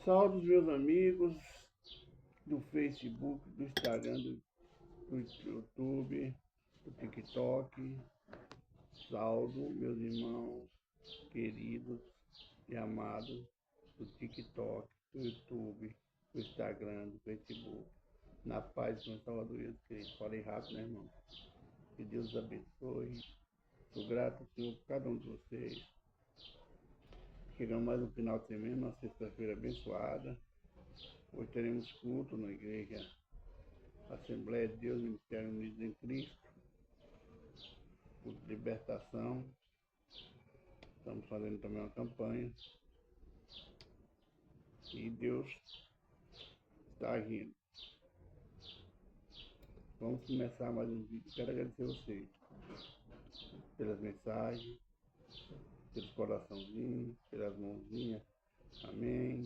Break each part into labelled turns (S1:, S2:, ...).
S1: Salve os meus amigos do Facebook, do Instagram, do YouTube, do TikTok. Salve meus irmãos queridos e amados do TikTok, do YouTube, do Instagram, do Facebook. Na paz do Salvador Jesus Cristo. Falei rápido, né, irmão? Que Deus abençoe. Sou grato, Senhor, por cada um de vocês. Chegamos mais um final de semana, uma sexta-feira abençoada. Hoje teremos culto na igreja Assembleia de Deus, Ministério Unido em Cristo, culto de libertação. Estamos fazendo também uma campanha. E Deus está agindo. Vamos começar mais um vídeo. Quero agradecer a vocês pelas mensagens, pelos coraçãozinhos, pelas mãozinhas. Amém.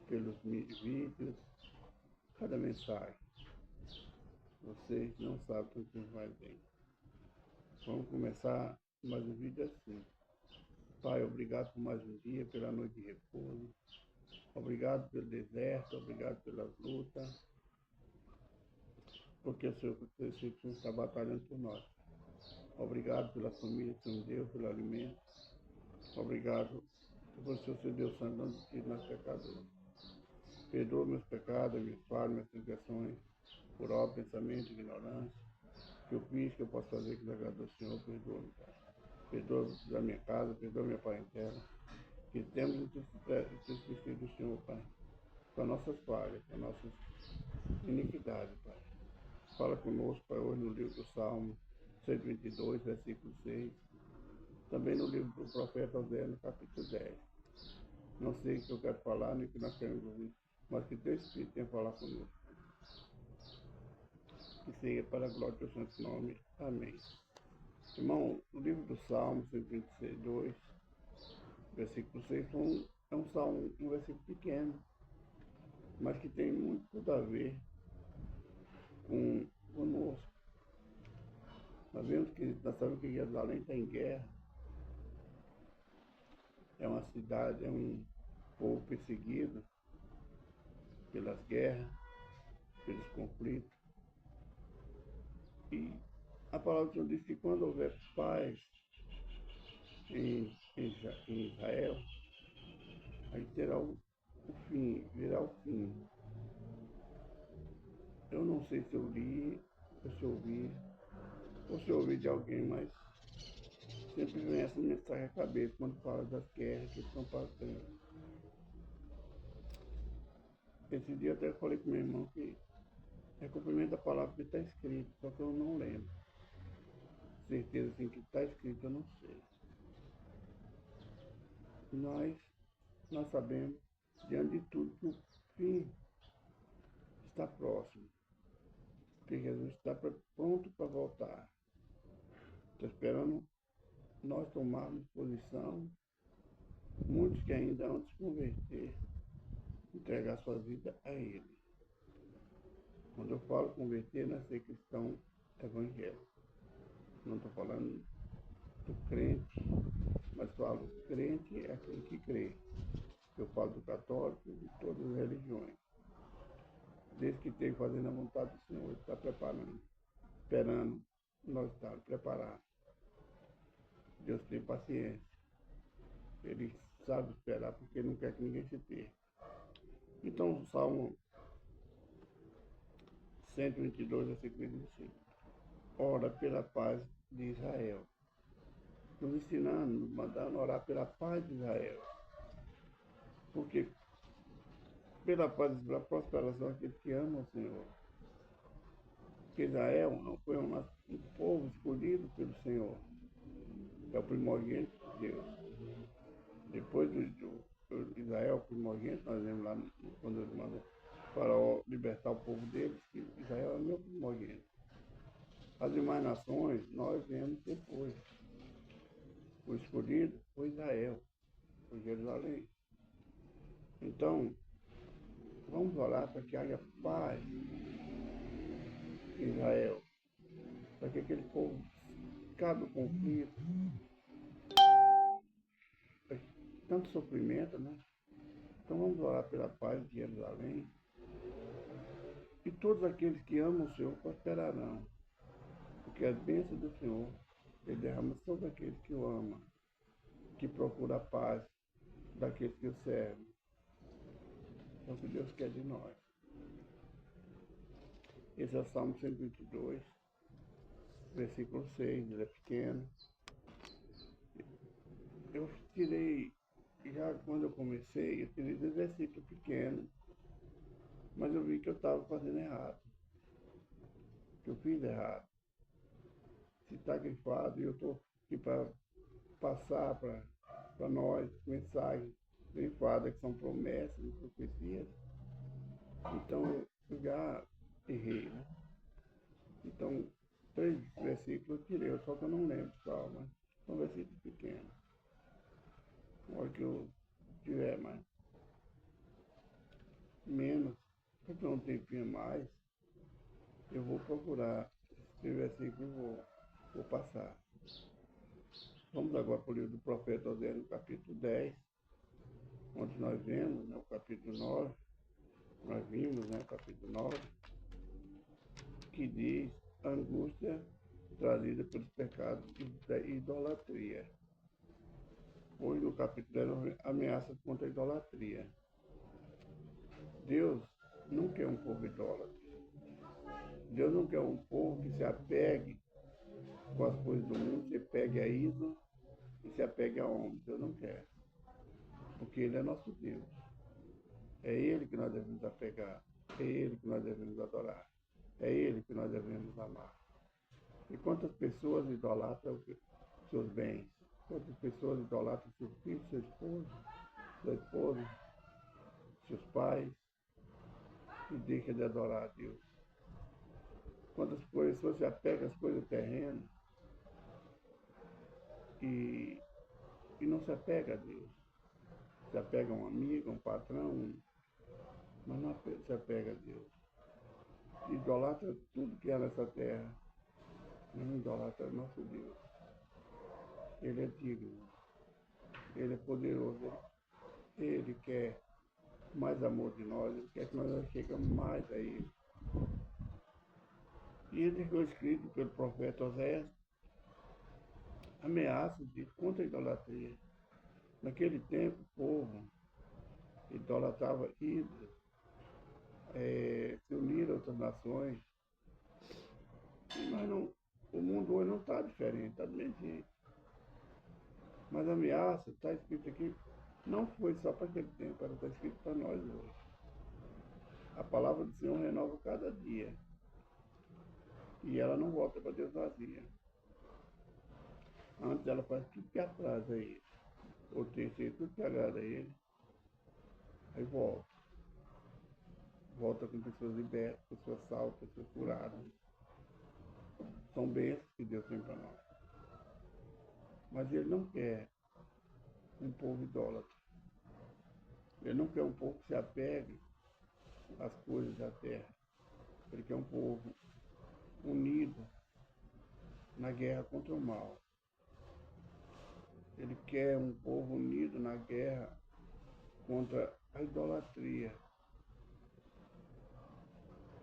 S1: Pelos vídeos. Cada mensagem. Vocês não sabem o que vai bem. Vamos começar mais um vídeo assim. Pai, obrigado por mais um dia, pela noite de repouso. Obrigado pelo deserto, obrigado pelas lutas. Porque o Senhor está batalhando por nós. Obrigado pela família que nos deu, pelo alimento. Obrigado por o Senhor ser Deus Santo, não de nós pecadores. Perdoa meus pecados, minhas falhas, minhas transgressões, por obra, pensamento, ignorância. Que eu fiz, que eu posso fazer que agrada ao Senhor, perdoa-me, Pai. Perdoa da minha casa, perdoa minha parentela. Que temos esquecido do Senhor, Pai. Com as nossas falhas, com as nossas iniquidades, Pai. Fala conosco, Pai, hoje no livro do Salmo 122, versículo 6. Também no livro do profeta Oséias, no capítulo 10. Não sei o que eu quero falar, nem o que nós queremos ouvir, mas que teu Espírito tenha falar conosco. Que seja para a glória do teu santo nome. Amém. Irmão, o livro do Salmo 122, versículo 6, é um salmo, um versículo pequeno, mas que tem muito tudo a ver conosco. Nós sabemos que Jerusalém está em guerra. É uma cidade, é um povo perseguido pelas guerras, pelos conflitos. E a palavra do Senhor diz que quando houver paz em Israel, aí terá o fim, virá o fim. Eu não sei se eu li, ou se eu ouvi, ou se eu ouvi de alguém, mas sempre vem essa mensagem à cabeça quando fala das guerras que estão passando. Esse dia eu até falei com meu irmão que é cumprimento da palavra que está escrito, só que eu não lembro. Certeza assim que está escrito, eu não sei. Nós sabemos, diante de tudo, que o fim está próximo. Que Jesus está pronto para voltar. Está esperando nós tomarmos posição. Muitos que ainda vão se converter, entregar sua vida a Ele. Quando eu falo converter, não é ser cristão evangélico. Não estou falando do crente, mas falo crente é aquele que crê. Eu falo do católico e de todas as religiões. Desde que esteja fazendo a vontade do Senhor, Ele está preparando, esperando nós estarmos preparados. Deus tem paciência. Ele sabe esperar porque não quer que ninguém se perca. Então, o Salmo 122, versículo 25. Ora pela paz de Israel. Nos ensinando, nos mandando orar pela paz de Israel. Porque pela paz, pela prosperação daqueles que amam o Senhor. Porque Israel não foi um povo escolhido pelo Senhor. É o primogênito de Deus. Depois do Israel, o primogênito, nós vemos lá quando ele manda Faraó libertar o povo deles, que Israel é o meu primogênito. As demais nações, nós vemos depois. O escolhido foi Israel, foi Jerusalém. Então, vamos orar para que haja paz em Israel, para que aquele povo acabe o conflito, tanto sofrimento, né? Então vamos orar pela paz de Jerusalém. E todos aqueles que amam o Senhor prosperarão, porque as bênçãos do Senhor Ele derrama sobre aqueles que o amam, que procura a paz daqueles que o servem. É o que Deus quer de nós. Esse é o Salmo 122, versículo 6, ele é pequeno. Eu tirei, já quando eu comecei, eu tirei esse versículo pequeno, mas eu vi que eu estava fazendo errado, que eu fiz errado. Se está grifado, e eu estou aqui para passar para nós mensagens grifadas que são promessas e profecias, então eu já errei, né? Então, 3 versículos eu tirei, só que eu não lembro qual, mas são versículos pequenos. Na hora que eu tiver mais menos, para ter um tempinho a mais, eu vou procurar esse versículo e vou passar. Vamos agora para o livro do profeta Osés, no capítulo 10, onde nós vemos, né, o capítulo 9, nós vimos, né, o capítulo 9, que diz a angústia trazida pelos pecados da idolatria. Hoje no capítulo 10, ameaças contra a idolatria. Deus não quer um povo idólatra. Deus não quer um povo que se apegue com as coisas do mundo, se apegue a ídolo e se apegue a homem. Deus não quer. Porque Ele é nosso Deus. É Ele que nós devemos apegar. É Ele que nós devemos adorar. É Ele que nós devemos amar. E quantas pessoas idolatram seus bens? Quantas pessoas idolatram seus filhos, sua esposa, seus pais, e deixam de adorar a Deus? Quantas pessoas se apegam às coisas terrenas e não se apega a Deus? Se apega a um amigo, a um patrão, mas não se apega a Deus. Idolatra tudo que há nessa terra, mas não idolatra nosso Deus. Ele é digno, Ele é poderoso, Ele quer mais amor de nós, Ele quer que nós cheguemos mais a Ele. E ele foi escrito pelo profeta Osés, ameaças contra a idolatria. Naquele tempo, o povo idolatrava ídolos, se uniram a outras nações, mas não, o mundo hoje não está diferente, está do mesmo jeito. Mas a ameaça está escrito aqui, não foi só para aquele tempo, ela está escrito para nós hoje. A palavra do Senhor renova cada dia. E ela não volta para Deus vazia. Antes ela faz tudo que atrasa Ele. Ou terceiro, tudo que agrada a Ele. Aí volta. Volta com pessoas libertas, pessoas salvas, pessoas curadas. São bênçãos que Deus tem para nós. Mas Ele não quer um povo idólatra. Ele não quer um povo que se apegue às coisas da terra. Ele quer um povo unido na guerra contra o mal. Ele quer um povo unido na guerra contra a idolatria,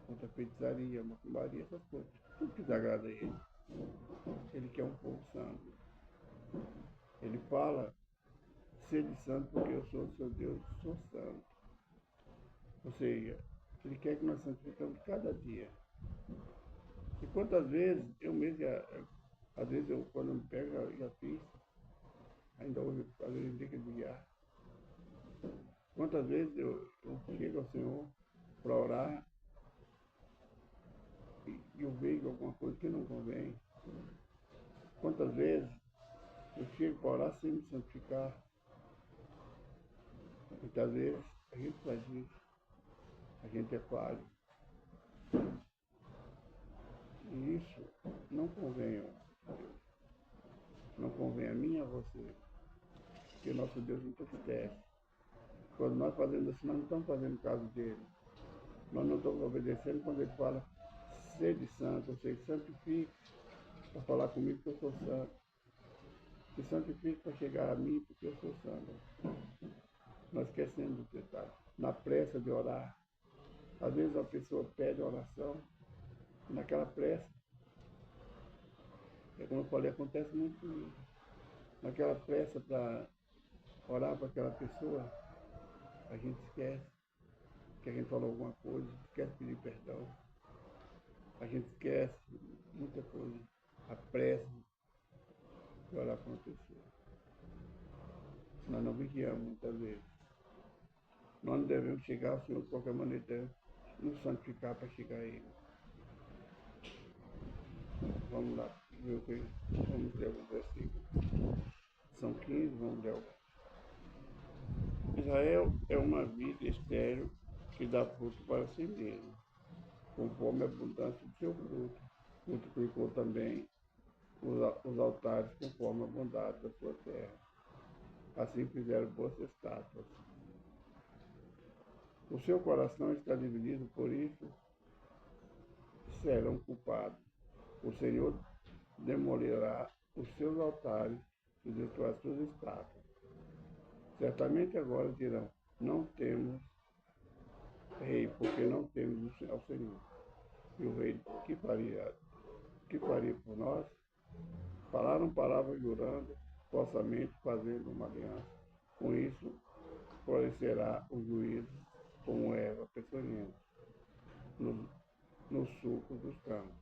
S1: contra a feitiçaria, a macumbaria, essas coisas. Tudo que desagrada a Ele. Ele quer um povo santo. Ele fala, sede santo porque eu sou o seu Deus, sou santo. Ou seja, Ele quer que nós santificamos cada dia. E quantas vezes, eu mesmo, às vezes quando eu me pego, já fiz, ainda hoje, às vezes eu tenho que guiar. Quantas vezes eu chego ao Senhor para orar e eu vejo alguma coisa que não convém. Quantas vezes eu chego para orar sem me santificar. Muitas vezes a gente faz isso. A gente é falho. E isso não convém a Deus. Não convém a mim e a você. Porque nosso Deus não entristece. Quando nós fazemos assim, nós não estamos fazendo caso dele. Nós não estamos obedecendo quando ele fala, sede santo, ou seja, santifique para falar comigo que eu sou santo. Se santifique para chegar a mim porque eu sou santo. Nós esquecemos dos detalhes. Na pressa de orar, às vezes a pessoa pede oração, e naquela pressa, como eu falei, acontece muito comigo. Naquela pressa para orar para aquela pessoa, a gente esquece que a gente falou alguma coisa, esquece de pedir perdão, a gente esquece muita coisa, a pressa de orar para uma pessoa. Nós não vigiamos muitas vezes. Nós não devemos chegar ao Senhor de qualquer maneira, devemos nos santificar para chegar a Ele. Vamos lá, vamos ler alguns versículos. São 15, vamos ler alguns. Israel é uma vida estéril que dá fruto para si mesmo, conforme a abundância do seu fruto. Multiplicou também os altares conforme a bondade da sua terra. Assim fizeram boas estátuas. O seu coração está dividido, por isso serão culpados. O Senhor demolirá os seus altares e destruirá as suas estátuas. Certamente agora dirão, não temos rei, porque não temos ao Senhor. E o rei que faria por nós? Falaram palavras jurando, falsamente fazendo uma aliança. Com isso, florescerá o juízo como erva peçonhenta nos sulcos dos campos.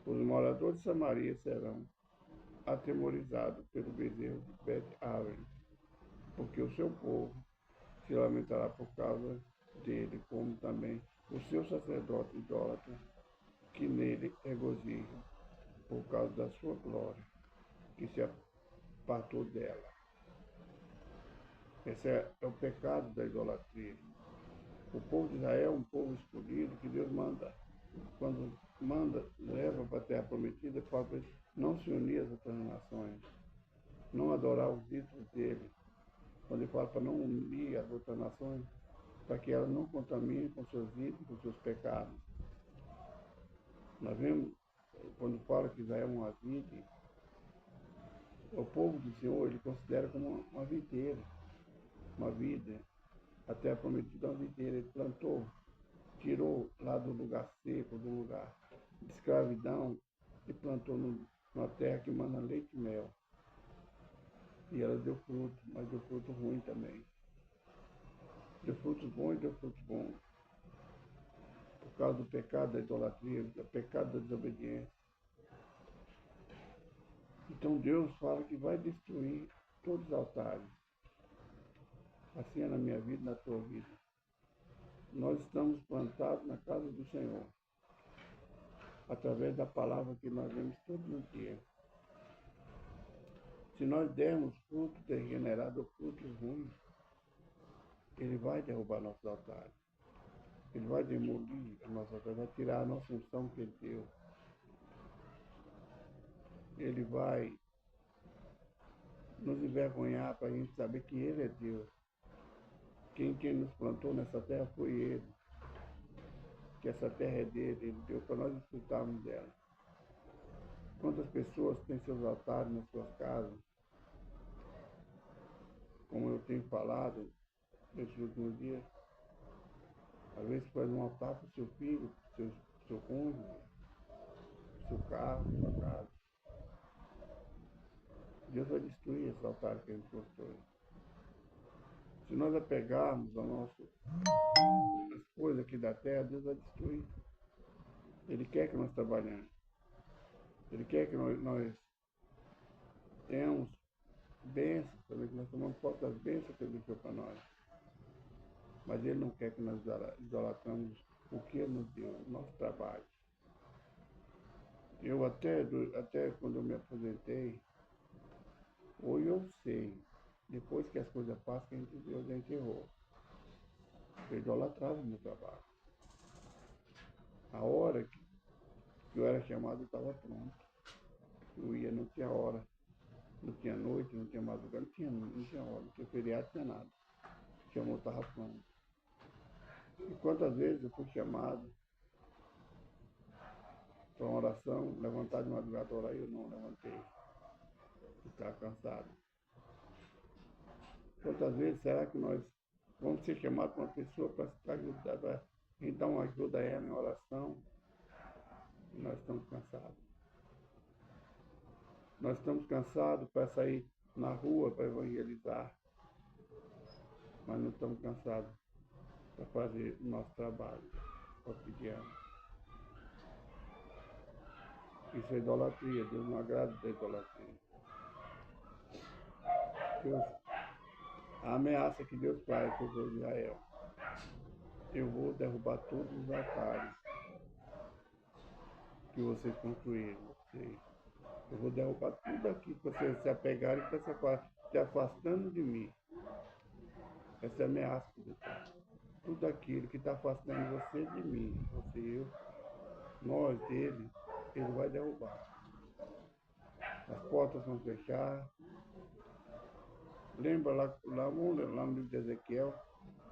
S1: Os moradores de Samaria serão atemorizados pelo bezerro de Bet-Aven, porque o seu povo se lamentará por causa dele, como também o seu sacerdote idólatra, que nele regozija, por causa da sua glória, que se apartou dela. Esse é o pecado da idolatria. O povo de Israel é um povo escolhido que Deus manda, quando manda, leva para a terra prometida, fala para eles não se unir às outras nações, não adorar os ídolos dele. Quando ele fala para não unir as outras nações, para que elas não contaminem com seus ídolos, com seus pecados. Nós vemos, quando fala que Israel é uma vide, o povo do Senhor, ele considera como uma videira, uma vida. A terra prometida é uma videira, ele plantou, tirou lá do lugar seco, do lugar de escravidão, e plantou numa terra que manda leite e mel. E ela deu fruto, mas deu fruto ruim também. Deu frutos bons e deu frutos bons. Por causa do pecado da idolatria, do pecado da desobediência. Então Deus fala que vai destruir todos os altares. Assim é na minha vida e na tua vida. Nós estamos plantados na casa do Senhor, através da palavra que nós vemos todos os dias. Se nós dermos fruto degenerado ou frutos ruins, Ele vai derrubar nossos altares. Ele vai demolir a nossa altares, vai tirar a nossa unção que Ele deu. Ele vai nos envergonhar para a gente saber que Ele é Deus. Quem nos plantou nessa terra foi Ele. Que essa terra é dele, Ele deu para nós desfrutarmos dela. Quantas pessoas têm seus altares nas suas casas? Como eu tenho falado nesses últimos dias, às vezes faz um altar para o seu filho, para o seu cônjuge, seu carro, sua casa. Deus vai destruir esse altar que a gente constrói. Se nós apegarmos as coisas aqui da terra, Deus vai destruir. Ele quer que nós trabalhemos. Ele quer que nós tenhamos bênçãos, também que nós tomamos posse das bênçãos que Ele deixou para nós. Mas Ele não quer que nós idolatramos o que Ele nos deu, o nosso trabalho. Eu até quando eu me aposentei, hoje eu sei, depois que as coisas passam, que a gente Deus já enterrou. Eu idolatrava o meu trabalho. A hora que eu era chamado, eu estava pronto. Eu ia, não tinha hora, não tinha noite, não tinha madrugada, não tinha hora, não tinha feriado, não tinha nada. Chamou, estava pronto. E quantas vezes eu fui chamado para uma oração, levantar de madrugada, orar, eu não levantei. Eu estava cansado. Quantas vezes será que nós Vamos ser chamados para uma pessoa para ajudar, para dar uma ajuda a ela em oração. Nós estamos cansados. Nós estamos cansados para sair na rua para evangelizar, mas não estamos cansados para fazer o nosso trabalho cotidiano. Isso é idolatria. Deus não agrada da idolatria. Deus, a ameaça que Deus faz para o povo de Israel: eu vou derrubar todos os altares que vocês construíram. Eu vou derrubar tudo aqui que vocês se apegarem e estão se afastando de mim. Essa é a ameaça que Deus faz. Tudo aquilo que está afastando você de mim, você e eu, nós dele, ele vai derrubar. As portas vão fechar. Lembra lá no livro de Ezequiel,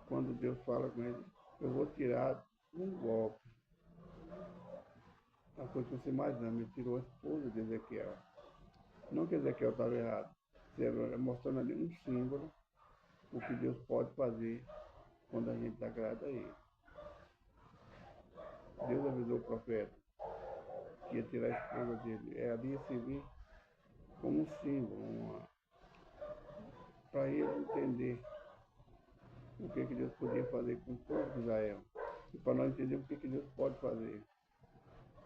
S1: quando Deus fala com ele: eu vou tirar um golpe. A coisa que você mais ama, ele tirou a esposa de Ezequiel. Não que Ezequiel estava errado, mostrando ali um símbolo, o que Deus pode fazer quando a gente agrada a ele. Deus avisou o profeta que ia tirar a esposa dele. Ali ia servir como um símbolo, para ele entender o que Deus podia fazer com o povo de Israel. E para nós entender o que Deus pode fazer.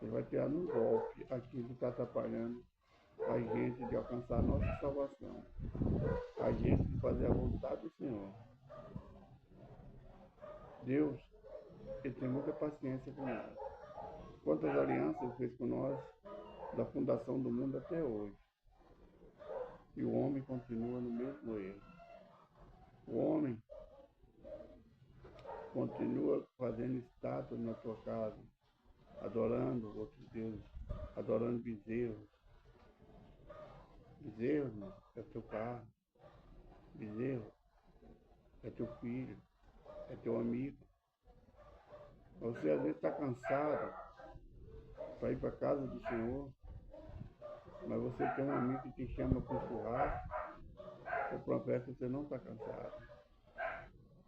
S1: Ele vai tirar num golpe aquilo que está atrapalhando a gente de alcançar a nossa salvação. A gente de fazer a vontade do Senhor. Deus, ele tem muita paciência com nós. Quantas alianças ele fez com nós da fundação do mundo até hoje. E o homem continua no mesmo erro. O homem continua fazendo estátuas na tua casa, adorando outros deuses, adorando bezerros. Bezerro é teu carro, bezerro é teu filho, é teu amigo. Você às vezes está cansado para ir para a casa do Senhor, mas você tem um amigo que te chama para um churrasco ou para uma festa, você não está cansado.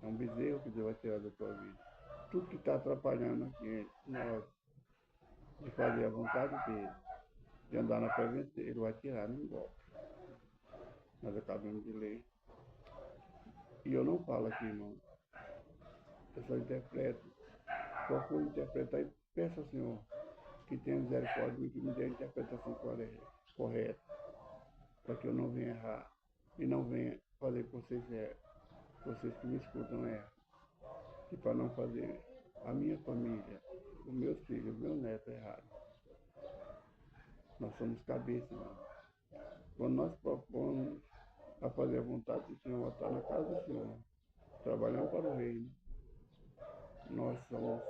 S1: É um bezerro que Deus vai tirar da tua vida. Tudo que está atrapalhando aqui nós de fazer a vontade dele, de andar na presença dele, ele vai tirar num golpe. Nós acabamos de ler. E eu não falo aqui, irmão. Eu só interpreto. Procuro interpretar e peço ao Senhor que tenha misericórdia e que me dê a interpretação correta, para que eu não venha errar e não venha fazer com vocês que me escutam erram. E para não fazer a minha família, os meus filhos, os meus netos errarem. Nós somos cabeça, irmão. Quando nós propomos a fazer a vontade do Senhor, a estar na casa do Senhor, trabalhando para o reino, nós somos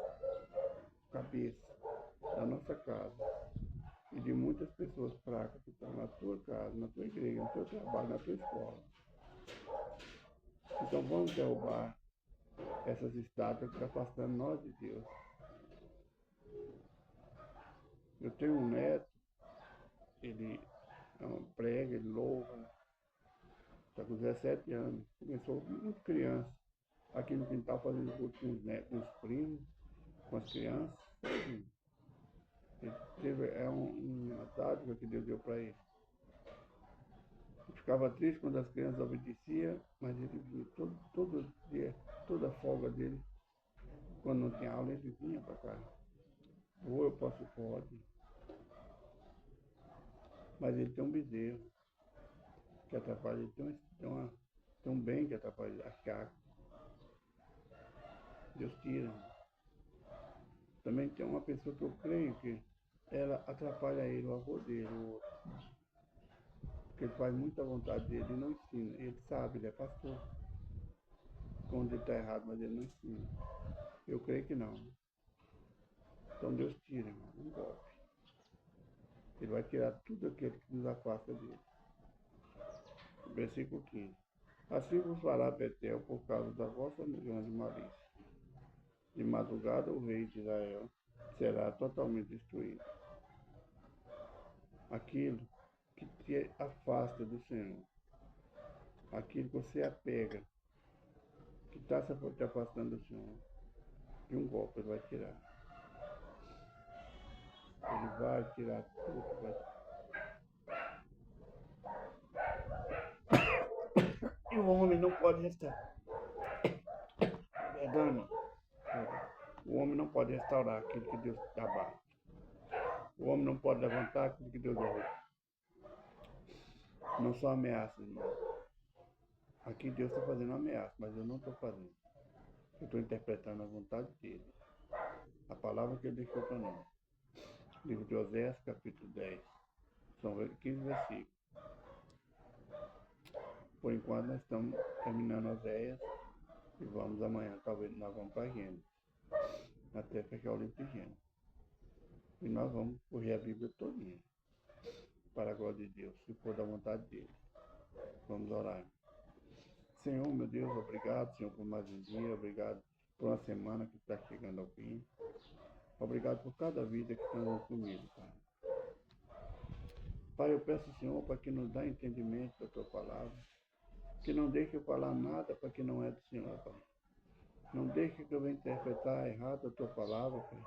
S1: cabeça da nossa casa e de muitas pessoas fracas que estão na tua casa, na tua igreja, no teu trabalho, na tua escola. Então vamos derrubar essas estátuas que estão afastando nós de Deus. Eu tenho um neto, ele prega, ele louva, está com 17 anos, começou muito criança, aqui no quintal fazendo culto com os netos, com os primos, com as crianças. Ele teve uma tática que Deus deu para ele. Ele ficava triste quando as crianças obedeciam, mas ele vinha todo dia, toda a folga dele, quando não tinha aula, ele vinha para cá. Ou eu posso pode. Mas ele tem um bezerro que atrapalha, ele tem um bem que atrapalha, a chácara. Deus tira. Também tem uma pessoa que eu creio que ela atrapalha ele, o avô dele, o outro. Porque ele faz muita vontade dele e não ensina. Ele sabe, ele é pastor. Quando ele está errado, mas ele não ensina. Eu creio que não. Então Deus tira, irmão, um golpe. Ele vai tirar tudo aquilo que nos afasta dele. Versículo 15. Assim vos fará Betel por causa da vossa grande malícia. De madrugada o rei de Israel será totalmente destruído. Aquilo que te afasta do Senhor, aquilo que você apega, que está te afastando do Senhor, de um golpe ele vai tirar. Ele vai tirar tudo. E o homem não pode restaurar. Perdão. O homem não pode restaurar aquilo que Deus abaixo. O homem não pode levantar aquilo que Deus derruba. Não são ameaças, irmão. Aqui Deus está fazendo ameaça, mas eu não estou fazendo. Eu estou interpretando a vontade dele. A palavra que ele deixou para nós. Livro de Oséias, capítulo 10. São 15 versículos. Por enquanto nós estamos terminando Oséias e vamos amanhã, talvez nós vamos para Gênesis. Até fechar o livro de Gênesis. E nós vamos correr a Bíblia todinha. Para a glória de Deus, se for da vontade dele. Vamos orar. Senhor, meu Deus, obrigado, Senhor, por mais um dia. Obrigado por uma semana que está chegando ao fim. Obrigado por cada vida que está comigo, Pai. Pai, eu peço ao Senhor para que nos dê entendimento da Tua palavra. Que não deixe eu falar nada para que não é do Senhor, Pai. Não deixe que eu venha interpretar errado a Tua palavra, Pai.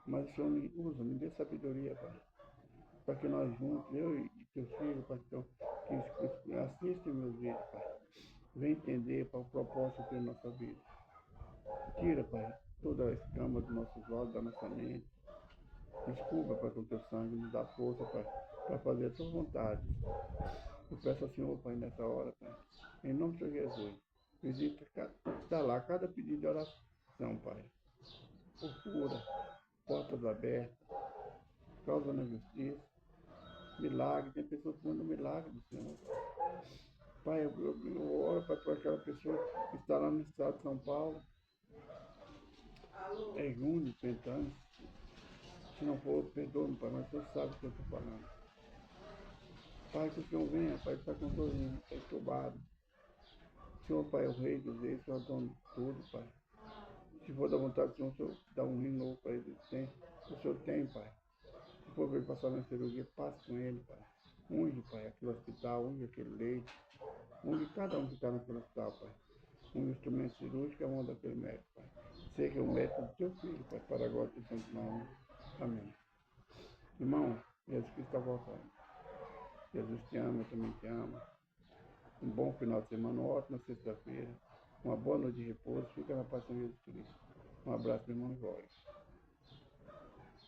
S1: Mas o Senhor me usa, me dê sabedoria, Pai. Para que nós juntos, eu e teus filhos, Pai, que assistem meus vídeos, Pai. Venha entender para o propósito da nossa vida. Tira, Pai, toda a escama dos nossos olhos, da nossa mente. Desculpa, Pai, com o teu sangue, nos dá força, Pai, para fazer a tua vontade. Eu peço ao Senhor, Pai, nessa hora, Pai, em nome de Jesus, visita cada pedido de oração, Pai. Por cura, portas abertas, causa na justiça, milagre. Tem pessoas que mandam milagre do Senhor. Pai, eu oro, Pai, por aquela pessoa que está lá no estado de São Paulo, é junho, tentando. Se não for, perdoa-me, Pai, mas você sabe o que eu estou falando. Pai, que o Senhor venha, Pai, está com todo mundo perturbado. O Senhor, Pai, é o Rei dos Reis, o Senhor é o dono de tudo, Pai. Se for da vontade do Senhor, o Senhor dá um rim novo para ele. O Senhor tem, Pai. Se for para ele passar na cirurgia, passe com ele, Pai. Unge, Pai, aquele hospital, unge aquele leite. Unge cada um que está naquele hospital, Pai. Um instrumento cirúrgico é a mão daquele médico, Pai. Seja o médico do teu filho, Pai, para a glória do teu santo nome. Amém. Irmão, Jesus Cristo está voltando. Jesus te ama, eu também te amo. Um bom final de semana, uma ótima sexta-feira. Uma boa noite de repouso. Fica na paz de Jesus Cristo. Um abraço, meu irmão, e voz.